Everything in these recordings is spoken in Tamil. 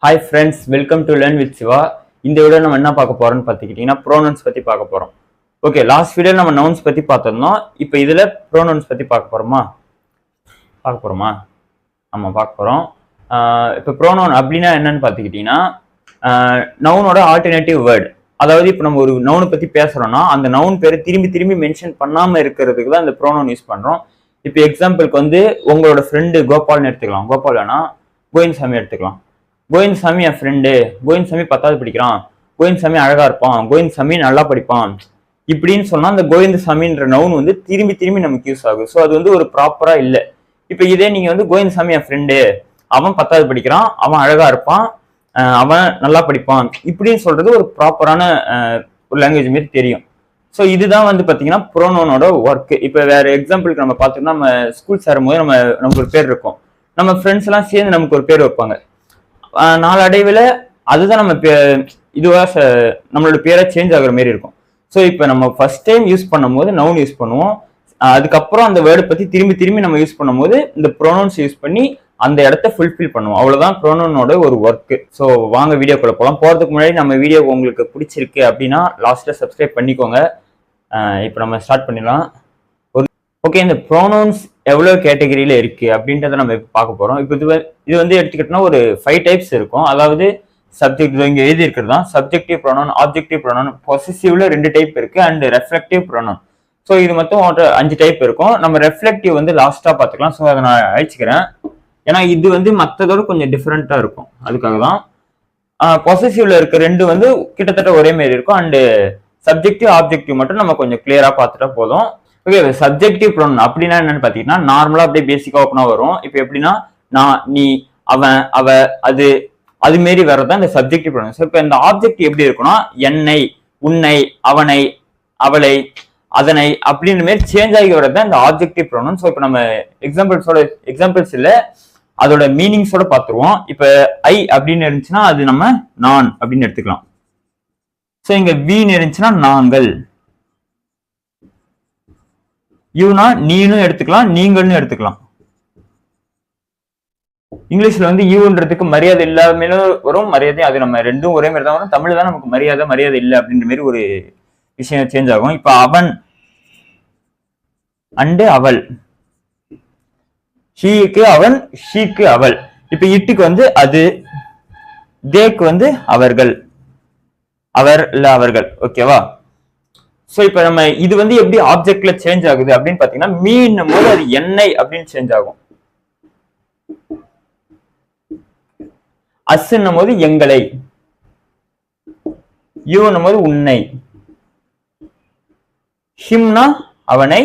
Hi friends, welcome to Learn with Siva. இந்த வீடியோ நம்ம என்ன பார்க்க போறோம்னு பார்த்துக்கிட்டீங்கன்னா ப்ரோனவுன்ஸ் பத்தி பார்க்க போறோம். ஓகே, லாஸ்ட் வீடியோ நம்ம நவுன்ஸ் பத்தி பார்த்திருந்தோம். இப்போ இதுல ப்ரோனவுன்ஸ் பத்தி பார்க்க போறோமா? ஆமா, பார்க்க போறோம். இப்போ ப்ரோனவுன் அப்படின்னா என்னன்னு பார்த்துக்கிட்டீங்கன்னா நவுனோட ஆல்டர்னேட்டிவ் வேர்டு. அதாவது இப்போ நம்ம ஒரு நவுனை பத்தி பேசுறோம்னா அந்த நவுன் பேரை திரும்பி திரும்பி மென்ஷன் பண்ணாம இருக்கிறதுக்கு தான் இந்த ப்ரோனவுன் யூஸ் பண்றோம். இப்போ எக்ஸாம்பிளுக்கு வந்து உங்களோட ஃப்ரெண்டு கோபால்னு எடுத்துக்கலாம். கோபால் வேணா கோவிந்தசாமி எடுத்துக்கலாம். கோவிந்தசாமி என் ஃப்ரெண்டு, கோவிந்தசாமி 10வது படிக்கிறான், கோவிந்தசாமி அழகா இருப்பான், கோவிந்தசாமி நல்லா படிப்பான் இப்படின்னு சொன்னா அந்த கோவிந்தசாமின்ற நவுன் வந்து திரும்பி திரும்பி நமக்கு யூஸ் ஆகும். ஸோ அது வந்து ஒரு ப்ராப்பரா இல்லை. இப்போ இதே நீங்க வந்து கோவிந்தசாமி என் ஃப்ரெண்டு, அவன் 10வது படிக்கிறான், அவன் அழகா இருப்பான், அவன் நல்லா படிப்பான் இப்படின்னு சொல்றது ஒரு ப்ராப்பரான ஒரு லாங்குவேஜ் மாரி தெரியும். ஸோ இதுதான் வந்து பாத்தீங்கன்னா ப்ரோனோனோட ஒர்க். இப்போ வேற எக்ஸாம்பிளுக்கு நம்ம பார்த்தோம்னா நம்ம ஸ்கூல் சேரும் போது நமக்கு ஒரு பேர் இருக்கும், நம்ம ஃப்ரெண்ட்ஸ் எல்லாம் சேர்ந்து நமக்கு ஒரு பேர் வைப்பாங்க. நாளடைவில் அதுதான் நம்ம இதுவா நம்மளோட பேரை சேஞ்ச் ஆகுற மாதிரி இருக்கும். ஸோ இப்போ நம்ம ஃபர்ஸ்ட் டைம் யூஸ் பண்ணும் போது நவுன் யூஸ் பண்ணுவோம். அதுக்கப்புறம் அந்த வேர்டை பத்தி திரும்பி திரும்பி நம்ம யூஸ் பண்ணும்போது இந்த ப்ரோனவுன்ஸ் யூஸ் பண்ணி அந்த இடத்த ஃபுல்ஃபில் பண்ணுவோம். அவ்வளவுதான் ப்ரோனவுனோட ஒரு ஒர்க். ஸோ வாங்க வீடியோக்குள்ள போகலாம். போறதுக்கு முன்னாடி நம்ம வீடியோ உங்களுக்கு பிடிச்சிருக்கு அப்படின்னா லாஸ்ட்ல சப்ஸ்கிரைப் பண்ணிக்கோங்க. இப்போ நம்ம ஸ்டார்ட் பண்ணிடலாம். ஓகே, இந்த ப்ரோனவுன்ஸ் எவ்வளோ கேட்டகரியில இருக்கு அப்படின்றத நம்ம பார்க்க போறோம். இப்போ இது வந்து எடுத்துக்கிட்டோம்னா ஒரு 5 டைப்ஸ் இருக்கும். அதாவது சப்ஜெக்ட் இங்கே எழுதி இருக்கிறது தான் சப்ஜெக்டிவ் ப்ரோனவுன், ஆப்ஜெக்டிவ் ப்ரோனவுன், பொசசிவ்ல 2 டைப் இருக்கு அண்ட் ரெஃப்ளெக்டிவ் ப்ரோனவுன். ஸோ இது மொத்தம் 5 டைப் இருக்கும். நம்ம ரெஃப்ளெக்டிவ் வந்து லாஸ்டா பார்த்துக்கலாம். ஸோ அதை நான் அழிச்சுக்கிறேன், ஏன்னா இது வந்து மற்றதோட கொஞ்சம் டிஃப்ரெண்டா இருக்கும், அதுக்காக தான். பொசசிவ்ல இருக்க 2 வந்து கிட்டத்தட்ட ஒரே மாதிரி இருக்கும். அண்ட் சப்ஜெக்டிவ் ஆப்ஜெக்டிவ் மட்டும் நம்ம கொஞ்சம் கிளியரா பார்த்துட்டா போதும். ஓகே, சப்ஜெக்டிவ் ப்ரோனவுன் அப்படின்னா என்னன்னு பாத்தீங்கன்னா நார்மலா அப்படியே பேசிக்கா ஓப்பனா வரும். இப்போ எப்படின்னா நான், நீ, அவன், அவ, அது மாரி வர்றதுதான் இந்த சப்ஜெக்டிவ் ப்ரோனவுன். இப்போ இந்த ஆப்ஜெக்ட் எப்படி இருக்குன்னா என்னை, உன்னை, அவனை, அவளை, அதனை அப்படின்ற மாதிரி சேஞ்ச் ஆகி வர்றதுதான் இந்த ஆப்ஜெக்டிவ் ப்ரோனவுன். ஸோ இப்போ நம்ம எக்ஸாம்பிள்ஸ் இல்ல அதோட மீனிங்ஸோட பார்த்துருவோம். இப்போ ஐ அப்படின்னு இருந்துச்சுன்னா அது நம்ம நான் அப்படின்னு எடுத்துக்கலாம். ஸோ இங்க வீன்னு இருந்துச்சுன்னா நாங்கள், யூனா நீனும் எடுத்துக்கலாம், நீங்கள்னு எடுத்துக்கலாம். இங்கிலீஷ்ல வந்து யூன்றதுக்கு மரியாதை இல்லாம வரும், மரியாதை அது நம்ம ரெண்டும் ஒரே மாதிரி தான் வரும். தமிழ்ல தான் நமக்கு மரியாதை இல்லை அப்படின்ற மாதிரி ஒரு விஷயம் சேஞ்ச் ஆகும். இப்ப அவன் அண்டு அவள், ஷீக்கு அவன், ஷீக்கு அவள். இப்ப இட்டுக்கு வந்து அது, தேக்கு வந்து அவர்கள், அவர் இல்ல அவர்கள். ஓகேவா? சோ இப்ப நம்ம இது வந்து எப்படி ஆப்ஜெக்ட்ல சேஞ்ச் ஆகுது அப்படின்னு பாத்தீங்கன்னா மீன்னும் போது அது எண்ணெய் அப்படின்னு சேஞ்ச் ஆகும், அஸ்ன்னும் போது எங்களை, யூன்னும் போது உன்னை, ஹிம்னா அவனை,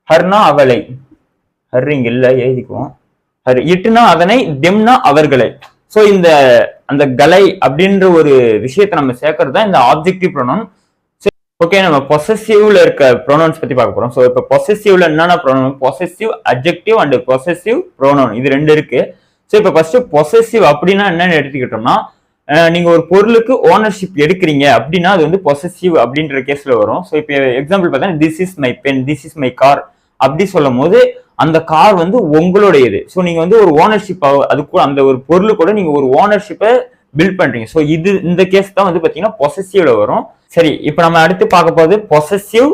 ஹர்னா அவளை, ஹர்ரிங் இல்ல எழுதிக்குவோம், ஹர், இட்டுனா அதனை, தெம்னா அவர்களை. சோ இந்த அந்த கலை அப்படின்ற ஒரு விஷயத்த நம்ம சேர்க்கறது தான் இந்த ஆப்ஜெக்டிவ் ப்ரோனவுன். ஓகே, நம்ம பொசசிவ்ல இருக்க ப்ரோனவுன்ஸ் பத்தி பார்க்க போறோம். ஸோ இப்போ பொசசிவ்ல என்னென்ன pronoun, possessive adjective and possessive pronoun, இது 2 இருக்கு. ஸோ இப்போ ஃபர்ஸ்ட் பொசசிவ் அப்படின்னா என்னன்னு எடுத்துக்கிட்டோம்னா நீங்க ஒரு பொருளுக்கு ஓனர்ஷிப் எடுக்கிறீங்க அப்படின்னா அது வந்து பொசசிவ் அப்படின்ற கேஸ்ல வரும். ஸோ இப்போ எக்ஸாம்பிள் பார்த்தா this is my pen, this is my car அப்படி சொல்லும் போது அந்த கார் வந்து உங்களுடையது. ஸோ நீங்க வந்து ஒரு ஓனர்ஷிப், அதுக்கு அந்த ஒரு பொருள் கூட நீங்க ஒரு ஓனர்ஷிப்பை பில்ட் பண்றீங்க. ஸோ இந்த கேஸ் தான் வந்து பாத்தீங்கன்னா பொசசிவ்ல வரும். சரி, இப்போ நம்ம அடுத்து பார்க்க போது possessive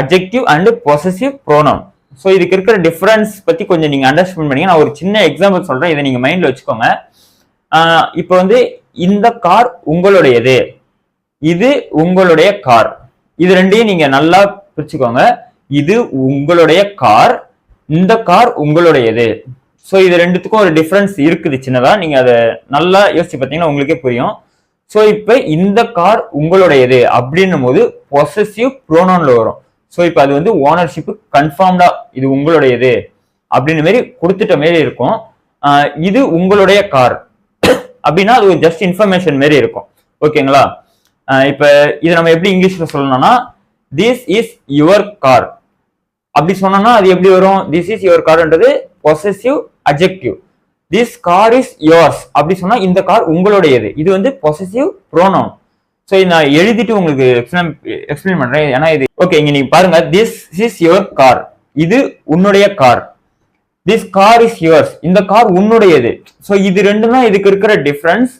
adjective and possessive pronoun. So இதுக்கு இருக்கிற டிஃபரன்ஸ் பத்தி கொஞ்சம் நீங்க அண்டர்ஸ்டாண்ட் பண்ணீங்க. நான் ஒரு சின்ன எக்ஸாம்பிள் சொல்றேன், இதை நீங்க மைண்ட்ல வச்சுக்கோங்க. இப்போ வந்து இந்த கார் உங்களுடையது, இது உங்களுடைய கார், இது ரெண்டையும் நீங்க நல்லா பிரிச்சுக்கோங்க. இது உங்களுடைய கார், இந்த கார் உங்களுடையது. ஸோ இது ரெண்டுத்துக்கும் ஒரு டிஃபரன்ஸ் இருக்குது சின்னதா, நீங்க அதை நல்லா யோசிச்சு பார்த்தீங்கன்னா உங்களுக்கே புரியும். ஸோ இப்போ இந்த கார் உங்களுடையது அப்படின்னும் போது பொசசிவ் ப்ரோனவுன்ல வரும். ஸோ இப்போ அது வந்து ஓனர்ஷிப் கன்ஃபார்ம்டா இது உங்களுடையது அப்படின்னு மாரி கொடுத்துட்ட மாரி இருக்கும். இது உங்களுடைய கார் அப்படின்னா அது ஜஸ்ட் இன்ஃபர்மேஷன் மாரி இருக்கும். ஓகேங்களா? இப்போ இதை நம்ம எப்படி இங்கிலீஷ்ல சொல்லணும்னா திஸ் இஸ் யுவர் கார் அப்படி சொன்னோம்னா அது எப்படி வரும், திஸ் இஸ் யுவர் கார்ன்றது possessive adjective, this car is yours அப்படி சொன்னா இந்த கார் உங்களுடையது, இது வந்து பொசசிவ் ப்ரோனவுன். சோ நான் எழுதிட்டு உங்களுக்கு எக்ஸ்பிளைன் பண்றேன், ஏன்னா இது ஓகே. இங்க நீங்க பாருங்க, திஸ் இஸ் யுவர் கார், இது உன்னுடைய car, this car is yours, இந்த கார் உன்னுடையது. ஸோ இது ரெண்டும் தான் இதுக்கு இருக்கிற டிஃபரன்ஸ்.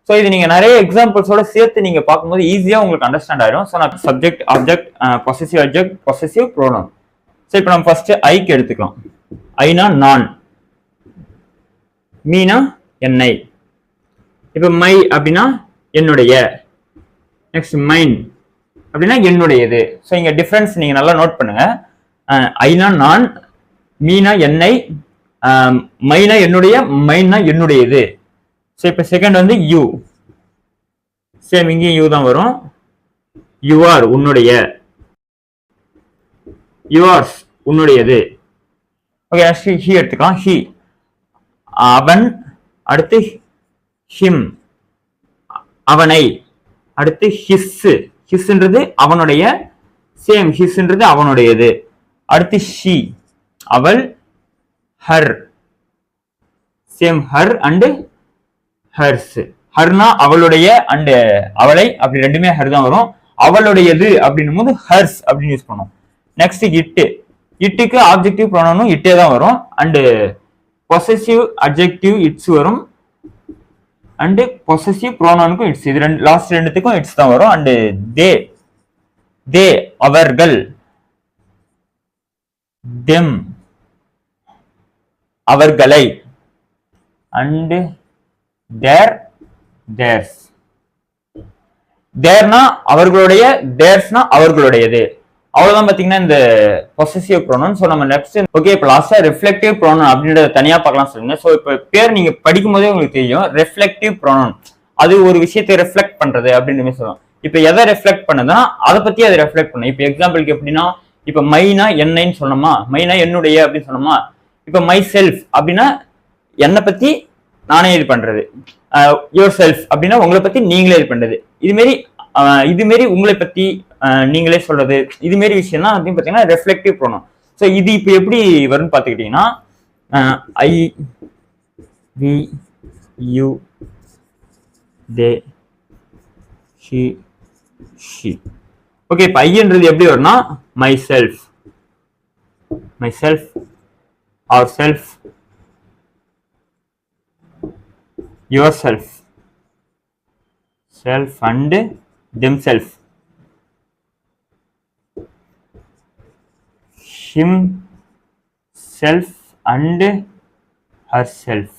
ஸோ இது நீங்க நிறைய எக்ஸாம்பிள்ஸோட சேர்த்து நீங்க பார்க்கும்போது ஈஸியா உங்களுக்கு அண்டர்ஸ்டாண்ட் ஆயிடும். ஸோ நான் subject, object, possessive அட்ஜெக்ட், possessive pronoun. So இப்போ நம்ம ஃபர்ஸ்ட் ஐக்கு எடுத்துக்கலாம். ஐனா நான், மீனா என்னை. இப்போ மை அப்படின்னா என்னுடைய, நெக்ஸ்ட் மைன் அப்படின்னா என்னுடையது. ஸோ இங்க டிஃபரன்ஸ் நீங்க நல்லா நோட் பண்ணுங்க. ஐனா நான், மீனா என்னை, மைனா என்னுடைய, மைனா என்னுடையது. ஸோ இப்போ செகண்ட் வந்து யூ, சேம் இங்கேயும் யூ தான் வரும். யுவர் உன்னுடைய, யுவர்ஸ் உன்னுடையது. ஓகே, ஹி எடுத்துக்கலாம். ஹி அவன், அடுத்து ஹிம் அவனை, அடுத்து ஹிஸ், ஹிஸ்ன்றது அவனுடைய, சேம் ஹிஸ்ன்றது அவனுடையது. அடுத்து ஷி அவள், her same her and hers. ஹர்னா அவளுடைய அண்ட் அவளை, அப்படி ரெண்டுமே ஹர் தான் வரும். அவளுடையது அப்படின்னும் போது ஹர்ஸ் அப்படின்னு யூஸ் பண்ணும். நெக்ஸ்ட் இட்டு, இட்டுக்கு ஆப்ஜெக்டிவ் ப்ரோனவுனும் இட்டே தான் வரும். அண்டு பொசசிவ் அட்ஜெக்டிவ் இட்ஸ் வரும். அண்டு பொசசிவ் ப்ரோனவுனுக்கும் இட்ஸ், இது ரெண்டு லாஸ்ட் ரெண்டுத்துக்கும் இட்ஸ் தான் வரும். அண்டு தே, தே அவர்கள், தெம் அவர்களை, அண்டு தேர் தேர்ஸ். தேர்னா அவர்களுடைய, தேர்ஸ்னா அவர்களுடையது. அவ்வளவுதான் பாத்தீங்கன்னா இந்த பொசசிவ் ப்ரோனவுன். ஸோ நம்ம நெக்ஸ்ட் ஓகே இப்போ லாஸ்டா ரிஃப்ளெக்டிவ் ப்ரோனவுன் அப்படின்றத தனியா பார்க்கலாம் சொல்லுங்க. ஸோ இப்போ பேர் நீங்க படிக்கும் போதே உங்களுக்கு தெரியும், ரிஃப்ளெக்டிவ் ப்ரோனவுன் அது ஒரு விஷயத்தை ரிஃப்ளெக்ட் பண்றது அப்படின்னு சொல்லுவோம். இப்போ எதை ரிஃப்ளெக்ட் பண்ணுதுன்னா அதை பத்தி அதை ரெஃப்ளெக்ட் பண்ணும். இப்போ எக்ஸாம்பிளுக்கு எப்படின்னா, இப்போ மைனா என்னைன்னு சொன்னோமா, மைனா என்னுடைய அப்படின்னு சொன்னோமா. இப்போ மை செல்ஃப் அப்படின்னா என்னை பத்தி நானே இது பண்றது. யுவர் செல்ஃப் அப்படின்னா உங்களை பத்தி நீங்களே இது பண்றது. இதுமாரி உங்களை பத்தி நீங்களே சொல்றது, இதுமாரி விஷயம் தான் அப்படின்னு பாத்தீங்கன்னா ரெஃப்ளெக்டிவ் ப்ரோனவுன். ஸோ இது இப்போ எப்படி வரும்னு பார்த்துக்கிட்டீங்கன்னா, I, we, you, they, he, she. Okay, இப்போ ஐன்றது எப்படி வரும்னா myself, myself, ourself, yourself, self and themself, himself and herself.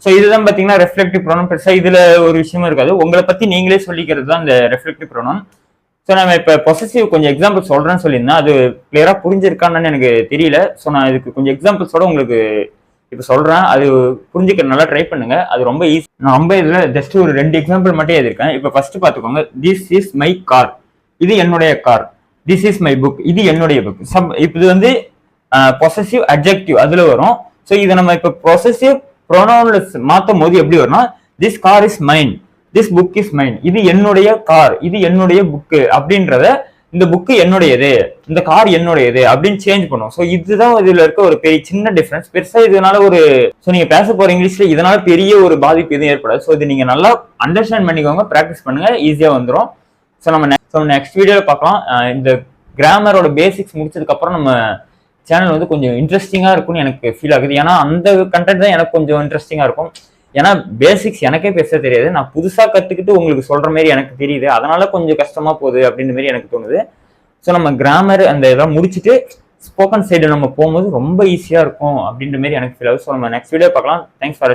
So இதுதான் பார்த்தீங்கன்னா ரெஃப்ளெக்டிவ் ப்ரோனவுன். பெருசா இதுல ஒரு விஷயமும் இருக்காது, உங்களை பத்தி நீங்களே சொல்லிக்கிறது தான் இந்த ரெஃப்ளெக்டிவ் ப்ரோனவுன். ஸோ நம்ம இப்போ பொசசிவ் கொஞ்சம் எக்ஸாம்பிள் சொல்றேன்னு சொல்லியிருந்தேன், அது கிளியரா புரிஞ்சிருக்கான்னு எனக்கு தெரியல. ஸோ நான் இதுக்கு கொஞ்சம் எக்ஸாம்பிள்ஸோட உங்களுக்கு இப்போ சொல்றேன், அது புரிஞ்சுக்க நல்லா ட்ரை பண்ணுங்க. அது ரொம்ப ஈஸி. நான் ரொம்ப இதுல ஜஸ்ட் ஒரு 2 எக்ஸாம்பிள் மட்டும் எழுதிருக்கேன். இப்போ ஃபர்ஸ்ட் பாத்துக்கோங்க. திஸ் இஸ் மை கார், இது என்னுடைய car. This is my book, இது என்னுடைய புக். இப்போ இது வந்து பொசசிவ் அட்ஜெக்டிவ் அதுல வரும். ஸோ இதை நம்ம இப்போ பொசசிவ் ப்ரோனவுன்ல மாத்தும் போது எப்படி வரும்னா, this car is mine, this book is mine, இது என்னுடைய கார், இது என்னுடைய புக்கு அப்படின்றத, இந்த புக்கு என்னுடையது, இந்த கார் என்னுடையது அப்படின்னு சேஞ்ச் பண்ணும். ஸோ இதுதான் இதுல இருக்க ஒரு பெரிய சின்ன டிஃபரன்ஸ். பெருசா இதனால ஒரு, ஸோ நீங்க பேச போற இங்கிலீஷ்ல இதனால பெரிய ஒரு பாதிப்பு எதுவும் ஏற்படாது. ஸோ இது நீங்க நல்லா அண்டர்ஸ்டாண்ட் பண்ணிக்கோங்க, ப்ராக்டிஸ் பண்ணுங்க, ஈஸியா வந்துடும். ஸோ நம்ம நெக்ஸ்ட் வீடியோல பார்க்கலாம். இந்த கிராமரோட பேசிக்ஸ் முடிச்சதுக்கு அப்புறம் நம்ம சேனல் வந்து கொஞ்சம் இன்ட்ரெஸ்டிங்கா இருக்கும்னு எனக்கு ஃபீல் ஆகுது. ஏன்னா அந்த கண்டென்ட் தான் எனக்கு கொஞ்சம் இன்ட்ரெஸ்டிங்கா இருக்கும். ஏன்னா பேசிக்ஸ் எனக்கே பேச தெரியாது, நான் புதுசா கத்துக்கிட்டு உங்களுக்கு சொல்ற மாதிரி எனக்கு தெரியுது, அதனால கொஞ்சம் கஷ்டமா போகுது அப்படின்ற மாதிரி எனக்கு தோணுது. ஸோ நம்ம கிராமர் அந்த இதெல்லாம் முடிச்சுட்டு ஸ்போக்கன் சைடு நம்ம போகும்போது ரொம்ப ஈஸியா இருக்கும் அப்படின்ற மாதிரி எனக்கு ஃபீல் ஆகுது. ஸோ நம்ம நெக்ஸ்ட் வீடியோ பார்க்கலாம். Thanks for